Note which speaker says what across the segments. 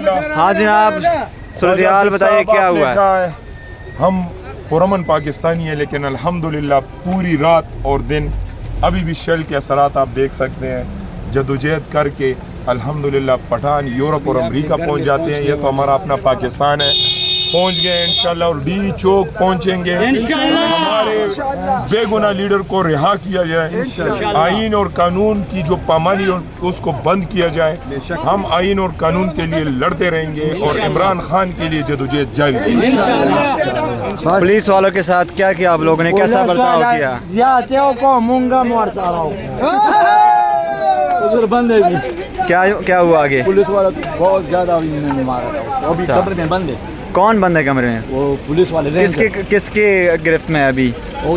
Speaker 1: हाँ जनाब, सूरत-ए-हाल बताइए क्या हुआ है?
Speaker 2: हम पुरअमन पाकिस्तानी है, लेकिन अल्हम्दुलिल्लाह पूरी रात और दिन अभी भी शेल के असरात आप देख सकते हैं। जदोजहद करके अल्हम्दुलिल्लाह पठान यूरोप और अमेरिका पहुंच जाते हैं। ये तो हमारा अपना पाकिस्तान है, पहुंच गए इंशाल्लाह और डी चौक पहुंचेंगे। हमारे बेगुनाह लीडर को रिहा किया जाए, आइन और कानून की जो पामानी उसको बंद किया जाए। हम आइन और कानून के लिए लड़ते रहेंगे और इमरान खान के लिए जदोजहद जारी रहेगी।
Speaker 1: पुलिस वालों के साथ क्या किया आप लोगों ने, कैसा बर्ताव किया?
Speaker 3: बंद है जी।
Speaker 1: क्या हुआ आगे?
Speaker 3: पुलिस वाला बहुत ज्यादा मारा था, अभी कमरे में बंद है।
Speaker 1: कौन बंद है कमरे में? वो
Speaker 3: पुलिस वाले।
Speaker 1: किसके गिरफ्त में है अभी?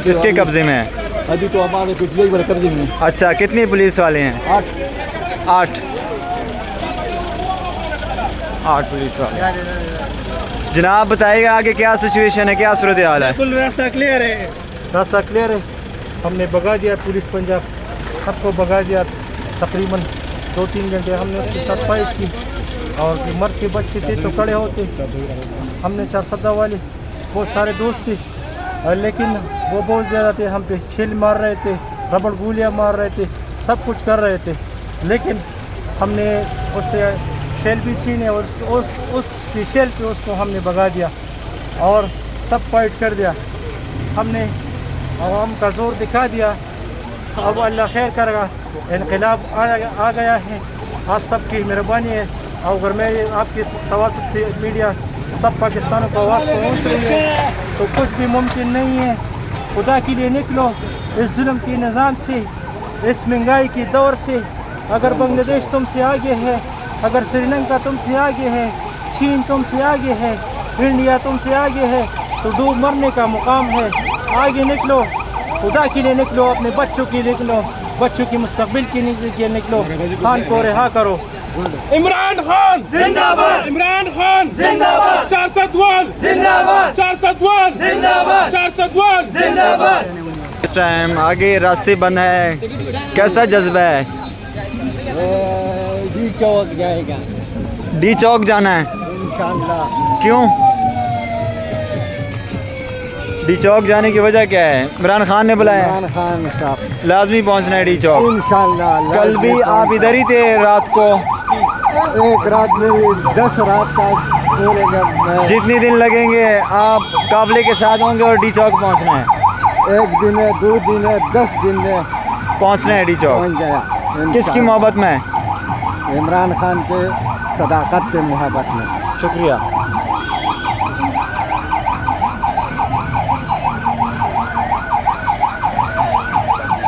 Speaker 1: किसके कब्जे में है?
Speaker 3: अभी तो हमारे पीटीआई वाले कब्जे में।
Speaker 1: अच्छा, कितने पुलिस वाले हैं? 8 पुलिस वाले। जनाब बताइएगा आगे क्या सिचुएशन है, क्या सूरत हाल है?
Speaker 4: बिल्कुल रास्ता क्लियर है, रास्ता क्लियर है। हमने भगा दिया, पुलिस पंजाब सबको भगा दिया। तकरीबन 2-3 घंटे हमने उसके साथ फाइट की और मर्द के बच्चे थे तो खड़े होते। हमने 4 सदा वाले बहुत सारे दोस्त थे, लेकिन वो बहुत ज़्यादा थे, हम पे शेल मार रहे थे, रबड़ गोलियाँ मार रहे थे, सब कुछ कर रहे थे। लेकिन हमने उससे शेल भी छीने और उसकी शेल पे उसको हमने भगा दिया और सब फाइट कर दिया। हमने आवाम का जोर दिखा दिया। अब अल्लाह खैर करेगा, इनकलाब आ गया है। आप सबकी मेहरबानी है, और अगर मेरे आपके तवासुत से मीडिया सब पाकिस्तानों को आवाज़ पहुँच रही है तो कुछ भी मुमकिन नहीं है। खुदा के लिए निकलो इस जुल्म के निज़ाम से, इस महंगाई के दौर से। अगर बांग्लादेश तुमसे आगे है, अगर श्रीलंका तुमसे आगे है, चीन तुमसे आगे है, इंडिया तुमसे आगे है, तो डूब मरने का मुकाम है। आगे निकलो, खुदा के लिए निकलो, अपने बच्चों के लिए निकलो, बच्चों की मुस्तकबिल के लिए निकलो। खान को रिहा करो।
Speaker 5: इमरान खान जिंदाबाद, इमरान खान जिंदाबाद, 400 जिंदाबाद, 400 जिंदाबाद, 400 जिंदाबाद।
Speaker 1: इस टाइम आगे रास्ते बंद है, कैसा जज्बा है?
Speaker 3: डी चौक जाएगा।
Speaker 1: डी चौक जाना है
Speaker 3: इंशाल्लाह।
Speaker 1: क्यों? डी चौक जाने की वजह क्या है? इमरान खान ने बुलाया?
Speaker 3: इमरान खान साहब
Speaker 1: लाजमी पहुंचना है डी चौक
Speaker 3: इंशाल्लाह।
Speaker 1: कल भी आप इधर ही थे रात को?
Speaker 3: एक रात में 10 रात का पूरे
Speaker 1: जितने दिन लगेंगे आप काफले के साथ होंगे और डी चौक पहुंचना है?
Speaker 3: 1 दिन है, 2 दिन है, 10 दिन में
Speaker 1: पहुंचना है डी चौक।
Speaker 3: पहुंच गया।
Speaker 1: किसकी मोहब्बत में?
Speaker 3: इमरान खान के सदाकत के मोहब्बत में।
Speaker 1: शुक्रिया।